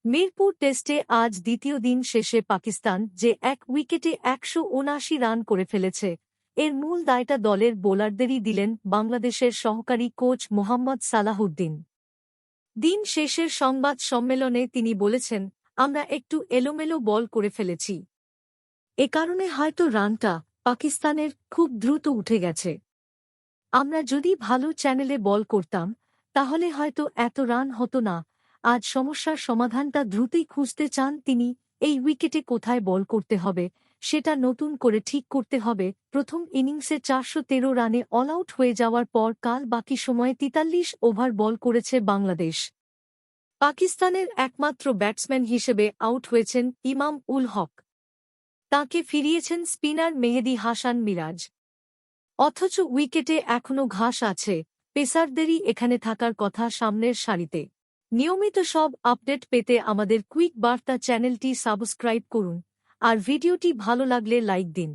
মিরপুর টেস্টে আজ দ্বিতীয় দিন শেষে পাকিস্তান যে এক উইকেটে ১৭৯ রান করে ফেলেছে, এর মূল দায়টা দলের বোলারদেরই দিলেন বাংলাদেশের সহকারী কোচ মোহাম্মদ সালাহউদ্দিন। দিন শেষের সংবাদ সম্মেলনে তিনি বলেছেন, আমরা একটু এলোমেলো বল করে ফেলেছি। এ কারণে হয়তো রানটা পাকিস্তানের খুব দ্রুত উঠে গেছে। আমরা যদি ভালো চ্যানেলে বল করতাম, তাহলে হয়তো এত রান হতো না। আজ সমস্যার সমাধানটা দ্রুতই খুঁজতে চান তিনি। এই উইকেটে কোথায় বল করতে হবে, সেটা নতুন করে ঠিক করতে হবে। প্রথম ইনিংসে ৪১৩ রানে অলআউট হয়ে যাওয়ার পর কাল বাকি সময়ে ৪৩ ওভার বল করেছে বাংলাদেশ। পাকিস্তানের একমাত্র ব্যাটসম্যান হিসেবে আউট হয়েছেন ইমাম উল হক। তাঁকে ফিরিয়েছেন স্পিনার মেহেদী হাসান মিরাজ। অথচ উইকেটে এখনও ঘাস আছে। পেসারদেরই এখানে থাকার কথা সামনের সারিতে। নিয়মিত সব আপডেট পেতে আমাদের কুইক বার্তা চ্যানেলটি সাবস্ক্রাইব করুন আর ভিডিওটি ভালো লাগলে লাইক দিন।